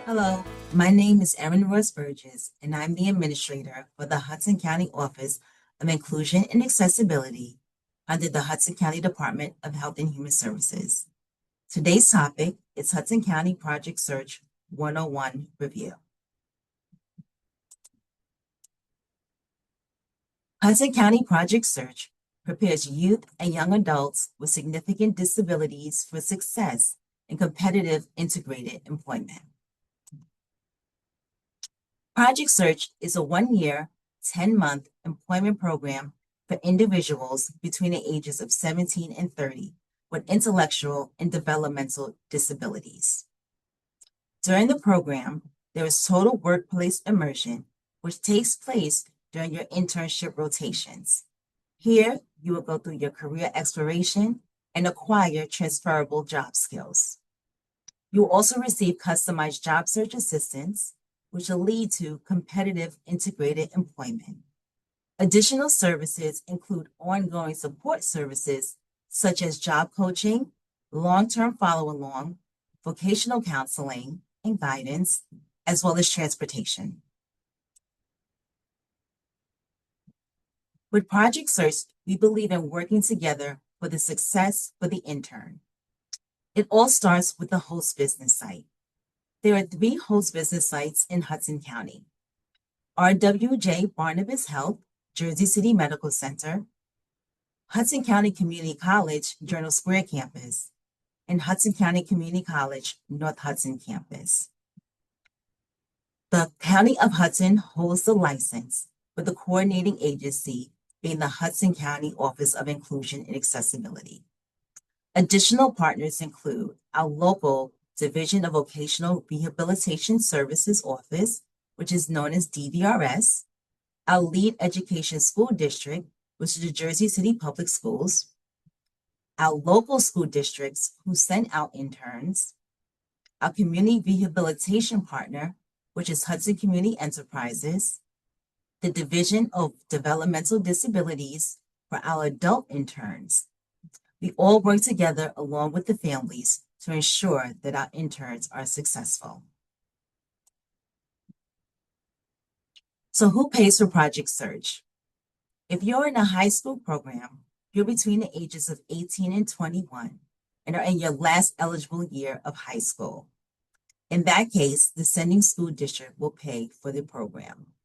Hello, my name is Erin Ross Burgess, and I'm the administrator for the Hudson County Office of Inclusion and Accessibility under the Hudson County Department of Health and Human Services. Today's topic is Hudson County Project Search 101 Review. Hudson County Project Search prepares youth and young adults with significant disabilities for success in competitive integrated employment. Project Search is a 1-year, 10-month employment program for individuals between the ages of 17 and 30 with intellectual and developmental disabilities. During the program, there is total workplace immersion, which takes place during your internship rotations. Here, you will go through your career exploration and acquire transferable job skills. You will also receive customized job search assistance, which will lead to competitive integrated employment. Additional services include ongoing support services such as job coaching, long-term follow-along, vocational counseling and guidance, as well as transportation. With Project Search, we believe in working together for the success for the intern. It all starts with the host business site. There are 3 host business sites in Hudson County: RWJ Barnabas Health, Jersey City Medical Center, Hudson County Community College, Journal Square Campus, and Hudson County Community College, North Hudson Campus. The County of Hudson holds the license, with the coordinating agency being the Hudson County Office of Inclusion and Accessibility. Additional partners include our local Division of Vocational Rehabilitation Services Office, which is known as DVRS, our lead education school district, which is the Jersey City Public Schools, our local school districts who send out interns, our community rehabilitation partner, which is Hudson Community Enterprises, the Division of Developmental Disabilities for our adult interns. We all work together along with the families to ensure that our interns are successful. So who pays for Project Search? If you're in a high school program, you're between the ages of 18 and 21 and are in your last eligible year of high school. In that case, the sending school district will pay for the program.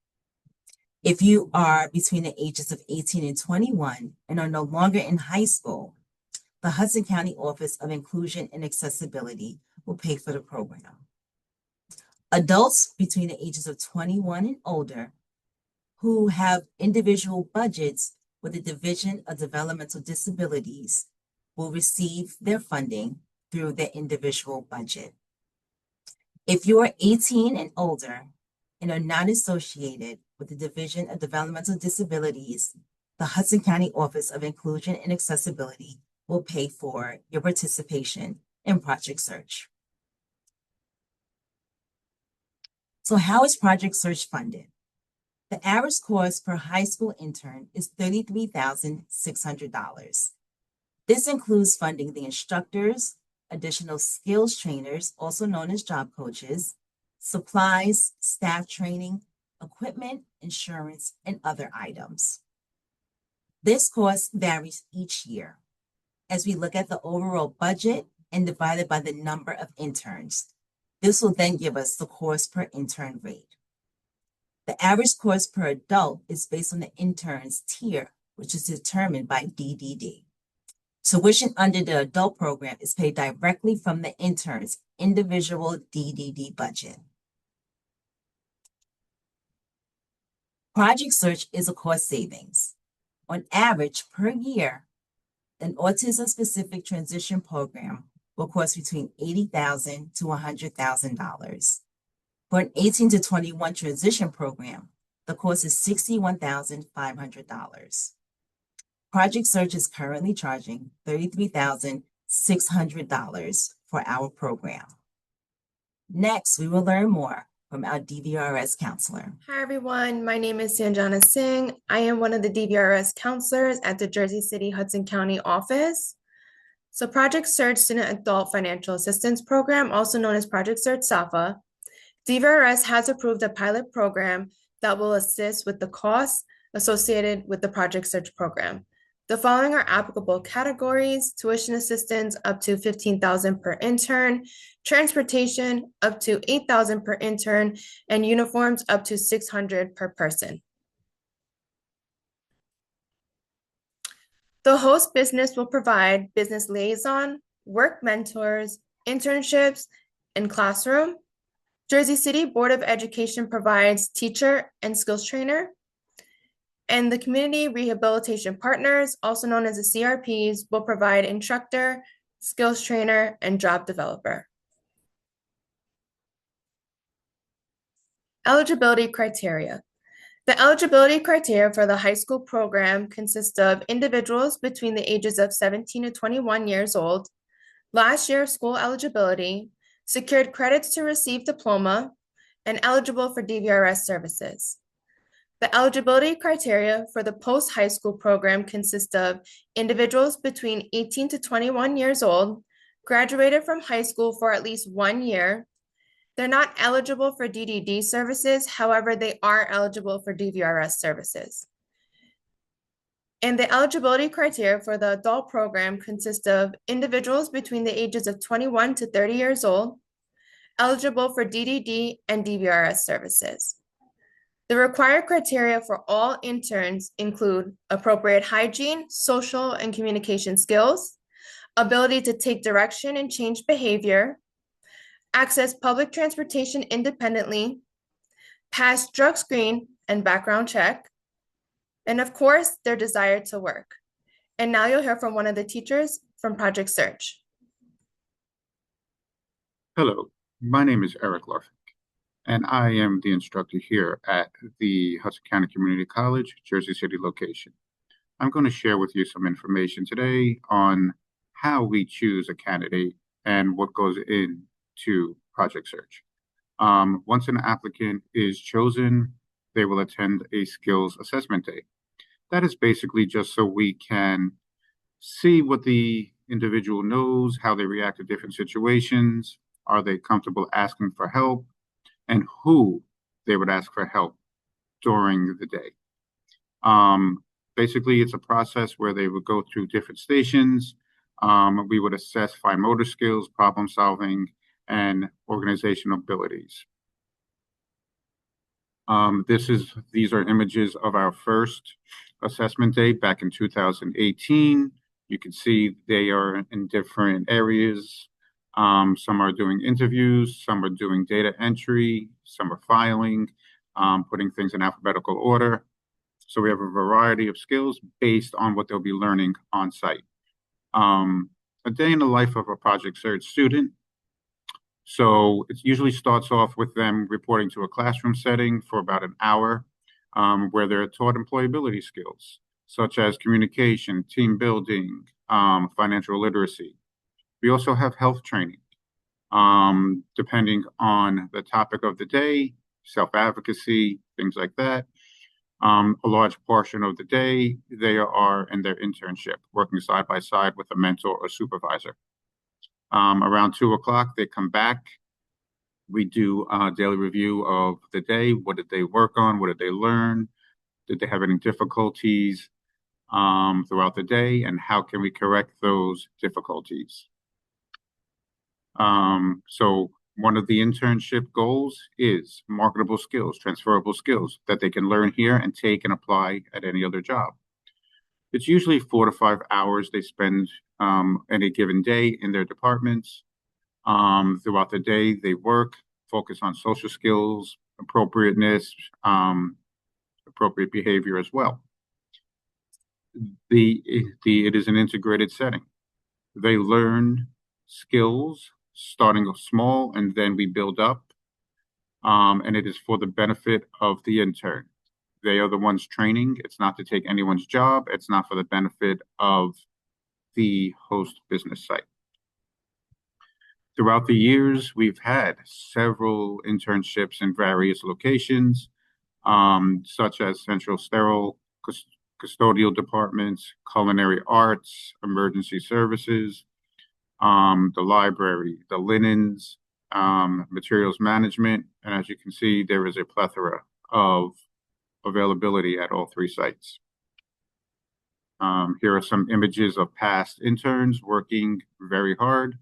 If you are between the ages of 18 and 21 and are no longer in high school, the Hudson County Office of Inclusion and Accessibility will pay for the program. Adults between the ages of 21 and older who have individual budgets with the Division of Developmental Disabilities will receive their funding through their individual budget. If you are 18 and older and are not associated with the Division of Developmental Disabilities, the Hudson County Office of Inclusion and Accessibility will pay for your participation in Project Search. So how is Project Search funded? The average cost per high school intern is $33,600. This includes funding the instructors, additional skills trainers, also known as job coaches, supplies, staff training, equipment, insurance, and other items. This cost varies each year as we look at the overall budget and divide it by the number of interns. This will then give us the cost per intern rate. The average cost per adult is based on the intern's tier, which is determined by DDD. Tuition under the adult program is paid directly from the intern's individual DDD budget. Project Search is a cost savings. On average, per year, an autism-specific transition program will cost between $80,000 to $100,000. For an 18 to 21 transition program, the cost is $61,500. Project Search is currently charging $33,600 for our program. Next, we will learn more from our DVRS counselor. Hi, everyone. My name is Sanjana Singh. I am one of the DVRS counselors at the Jersey City Hudson County office. So Project Search Student Adult Financial Assistance Program, also known as Project Search SAFA, DVRS has approved a pilot program that will assist with the costs associated with the Project Search program. The following are applicable categories: tuition assistance up to $15,000 per intern, transportation up to $8,000 per intern, and uniforms up to $600 per person. The host business will provide business liaison, work mentors, internships, and classroom. Jersey City Board of Education provides teacher and skills trainer. And the Community Rehabilitation Partners, also known as the CRPs, will provide instructor, skills trainer, and job developer. Eligibility criteria. The eligibility criteria for the high school program consists of individuals between the ages of 17 to 21 years old, last year school eligibility, secured credits to receive diploma, and eligible for DVRS services. The eligibility criteria for the post-high school program consists of individuals between 18 to 21 years old, graduated from high school for at least 1 year. They're not eligible for DDD services, however, they are eligible for DVRS services. And the eligibility criteria for the adult program consists of individuals between the ages of 21 to 30 years old, eligible for DDD and DVRS services. The required criteria for all interns include appropriate hygiene, social, and communication skills, ability to take direction and change behavior, access public transportation independently, pass drug screen and background check, and of course, their desire to work. And now you'll hear from one of the teachers from Project Search. Hello, my name is Eric Larfink, and I am the instructor here at the Hudson County Community College, Jersey City location. I'm going to share with you some information today on how we choose a candidate and what goes into Project Search. Once an applicant is chosen, they will attend a skills assessment day. That is basically just so we can see what the individual knows, how they react to different situations, are they comfortable asking for help, and who they would ask for help during the day. Basically, it's a process where they would go through different stations. We would assess fine motor skills, problem solving, and organizational abilities. These are images of our first assessment day back in 2018. You can see they are in different areas. Some are doing interviews, some are doing data entry, some are filing, putting things in alphabetical order. So we have a variety of skills based on what they'll be learning on site. A day in the life of a Project Search student. So it usually starts off with them reporting to a classroom setting for about an hour, where they're taught employability skills, such as communication, team building, financial literacy. We also have health training, depending on the topic of the day, self-advocacy, things like that. A large portion of the day, they are in their internship, working side by side with a mentor or supervisor. Around 2 o'clock, they come back. We do a daily review of the day. What did they work on? What did they learn? Did they have any difficulties throughout the day? And how can we correct those difficulties? So one of the internship goals is marketable skills, transferable skills that they can learn here and take and apply at any other job. It's usually 4 to 5 hours they spend any given day in their departments. Throughout the day, they work, focus on social skills, appropriateness, appropriate behavior as well. It is an integrated setting. They learn skills starting small, and then we build up, and it is for the benefit of the intern. They are the ones training. It's not to take anyone's job. It's not for the benefit of the host business site. Throughout the years, we've had several internships in various locations, such as central sterile, custodial departments, culinary arts, emergency services, the library, the linens, materials management, and as you can see, there is a plethora of availability at all 3 sites. Here are some images of past interns working very hard,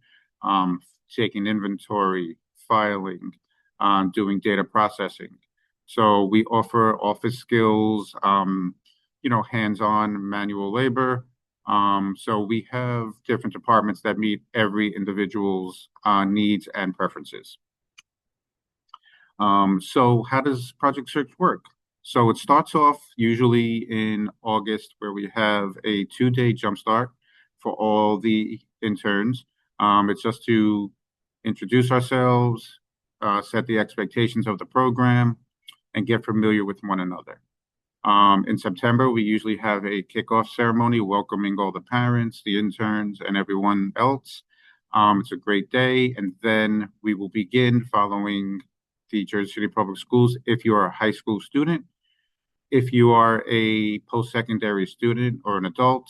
taking inventory, filing, doing data processing. So we offer office skills, hands-on manual labor. So we have different departments that meet every individual's needs and preferences. So how does Project Search work? So it starts off usually in August, where we have a 2-day jumpstart for all the interns. It's just to introduce ourselves, set the expectations of the program, and get familiar with one another. In September, we usually have a kickoff ceremony welcoming all the parents, the interns, and everyone else. It's a great day, and then we will begin following the Jersey City Public Schools if you are a high school student. If you are a post-secondary student or an adult,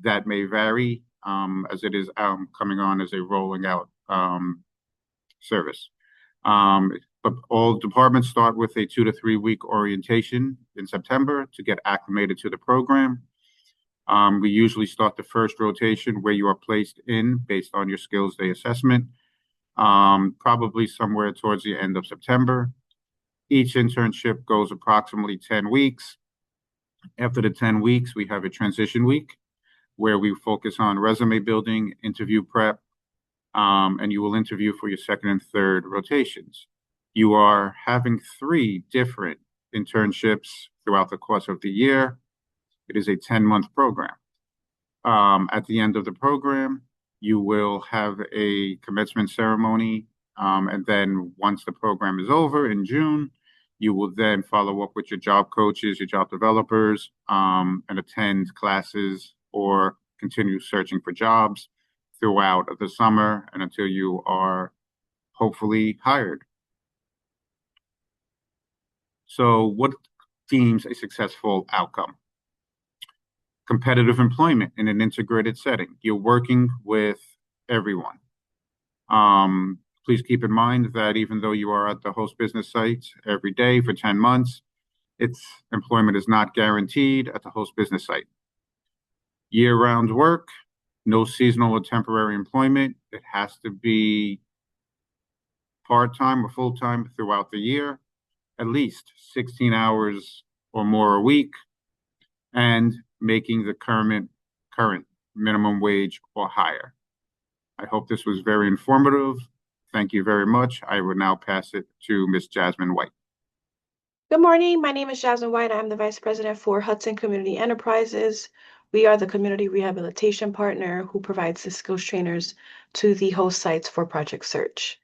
that may vary as it is coming on as a rolling out service. But all departments start with a 2 to 3 week orientation in September to get acclimated to the program. We usually start the first rotation where you are placed in based on your skills day assessment, probably somewhere towards the end of September. Each internship goes approximately 10 weeks. After the 10 weeks, we have a transition week where we focus on resume building, interview prep, and you will interview for your second and third rotations. You are having 3 different internships throughout the course of the year. It is a 10-month program. At the end of the program, you will have a commencement ceremony, and then once the program is over in June, you will then follow up with your job coaches, your job developers, and attend classes or continue searching for jobs throughout the summer and until you are hopefully hired. So what deems a successful outcome? Competitive employment in an integrated setting. You're working with everyone. Please keep in mind that even though you are at the host business sites every day for 10 months, its employment is not guaranteed at the host business site. Year-round work, no seasonal or temporary employment. It has to be part-time or full-time throughout the year, at least 16 hours or more a week, and making the current minimum wage or higher. I hope this was very informative. Thank you very much. I will now pass it to Ms. Jasmine White. Good morning. My name is Jasmine White. I'm the Vice President for Hudson Community Enterprises. We are the community rehabilitation partner who provides the skills trainers to the host sites for Project Search.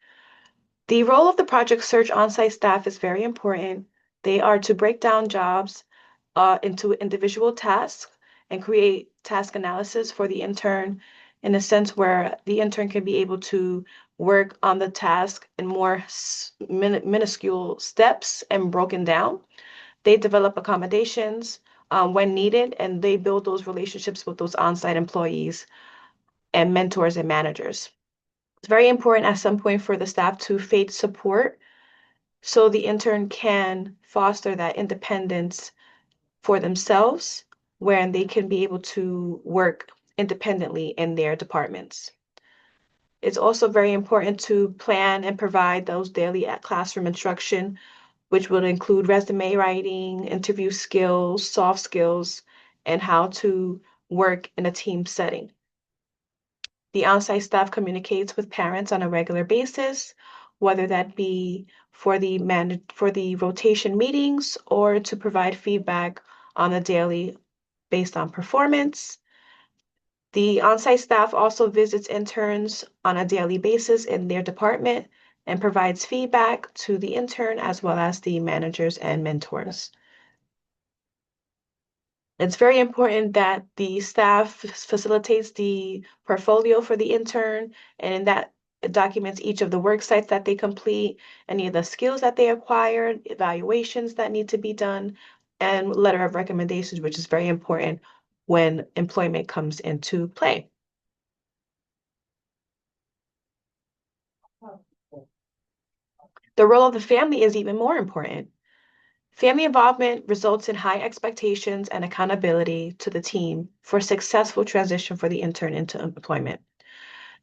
The role of the Project Search on-site staff is very important. They are to break down jobs into individual tasks and create task analysis for the intern in a sense where the intern can be able to work on the task in more minuscule steps and broken down. They develop accommodations when needed, and they build those relationships with those on-site employees and mentors and managers. It's very important at some point for the staff to fade support so the intern can foster that independence for themselves, where they can be able to work independently in their departments. It's also very important to plan and provide those daily classroom instruction, which will include resume writing, interview skills, soft skills, and how to work in a team setting. The on-site staff communicates with parents on a regular basis, whether that be for the rotation meetings or to provide feedback on a daily based on performance. The on-site staff also visits interns on a daily basis in their department and provides feedback to the intern as well as the managers and mentors. It's very important that the staff facilitates the portfolio for the intern, and in that it documents each of the work sites that they complete, any of the skills that they acquired, evaluations that need to be done, and letter of recommendations, which is very important when employment comes into play. The role of the family is even more important. Family involvement results in high expectations and accountability to the team for successful transition for the intern into employment.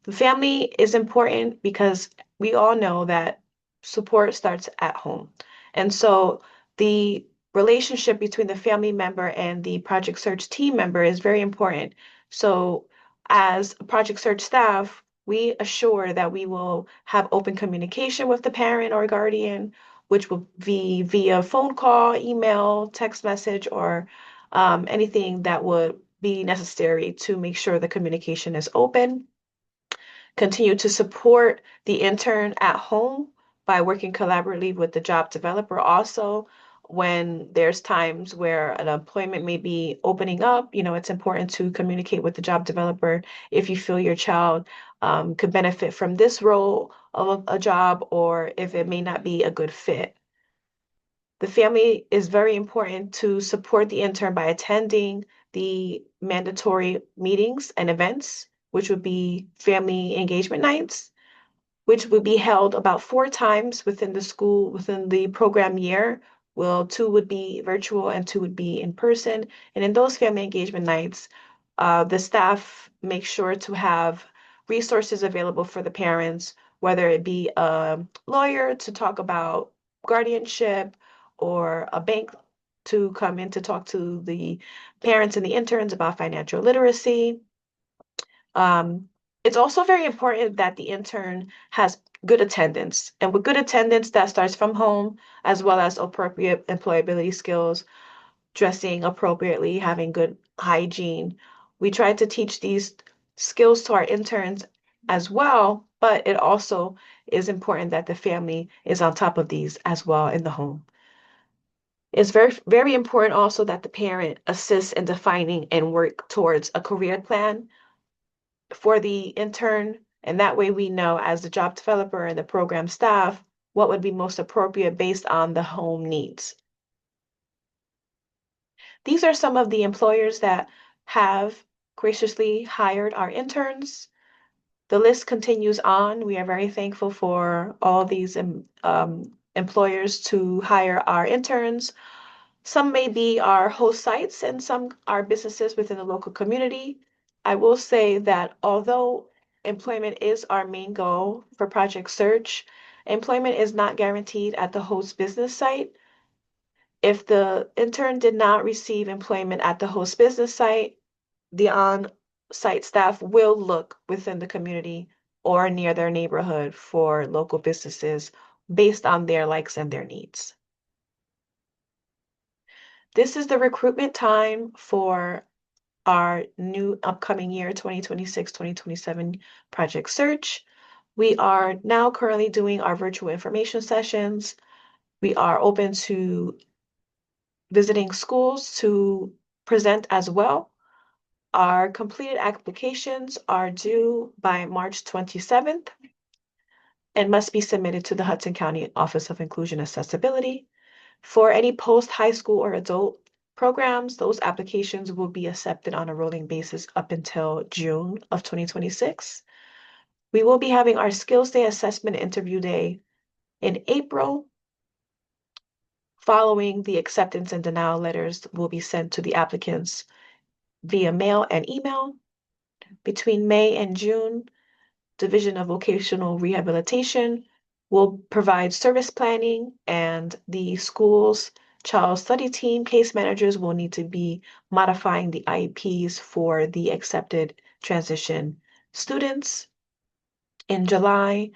The family is important because we all know that support starts at home. And so the relationship between the family member and the Project Search team member is very important. So as Project Search staff, we assure that we will have open communication with the parent or guardian, which will be via phone call, email, text message, or anything that would be necessary to make sure the communication is open. Continue to support the intern at home by working collaboratively with the job developer. Also, when there's times where an employment may be opening up, it's important to communicate with the job developer if you feel your child could benefit from this role of a job or if it may not be a good fit. The family is very important to support the intern by attending the mandatory meetings and events, which would be family engagement nights, which would be held about 4 times within the school, within the program year. Well, 2 would be virtual and 2 would be in person. And in those family engagement nights, the staff make sure to have resources available for the parents, whether it be a lawyer to talk about guardianship or a bank to come in to talk to the parents and the interns about financial literacy. Um, it's also very important that the intern has good attendance. And with good attendance, that starts from home, as well as appropriate employability skills, dressing appropriately, having good hygiene. We try to teach these skills to our interns as well, but it also is important that the family is on top of these as well in the home. It's very, very important also that the parent assists in defining and work towards a career plan for the intern. And that way we know as the job developer and the program staff what would be most appropriate based on the home needs. These are some of the employers that have graciously hired our interns. The list continues on. We are very thankful for all these employers to hire our interns. Some may be our host sites and some are businesses within the local community. I will say that although employment is our main goal for Project Search, employment is not guaranteed at the host business site. If the intern did not receive employment at the host business site, the on-site staff will look within the community or near their neighborhood for local businesses based on their likes and their needs. This is the recruitment time for our new upcoming year, 2026-2027 Project Search. We are now currently doing our virtual information sessions. We are open to visiting schools to present as well. Our completed applications are due by March 27th and must be submitted to the Hudson County Office of Inclusion Accessibility. For any post-high school or adult programs, those applications will be accepted on a rolling basis up until June of 2026. We will be having our Skills Day Assessment Interview Day in April. Following the acceptance and denial letters will be sent to the applicants via mail and email. Between May and June, Division of Vocational Rehabilitation will provide service planning, and the school's child study team case managers will need to be modifying the IEPs for the accepted transition students. In July,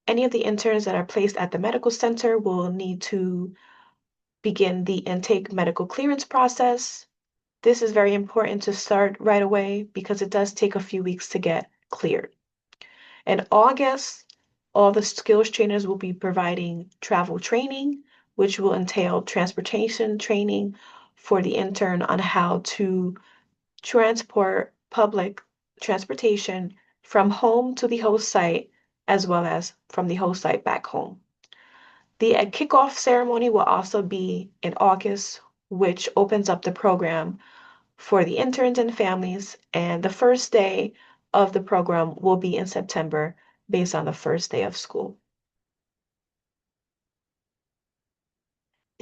any of the interns that are placed at the medical center will need to begin the intake medical clearance process. This is very important to start right away because it does take a few weeks to get cleared. In August, all the skills trainers will be providing travel training, which will entail transportation training for the intern on how to transport public transportation from home to the host site, as well as from the host site back home. The kickoff ceremony will also be in August, which opens up the program for the interns and families, and the first day of the program will be in September based on the first day of school.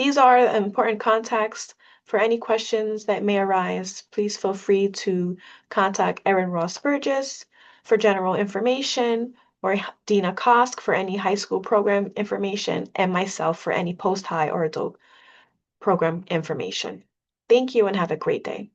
These are important contacts. For any questions that may arise, please feel free to contact Erin Ross Burgess for general information, or Dina Kosk for any high school program information, and myself for any post-high or adult program information. Thank you and have a great day.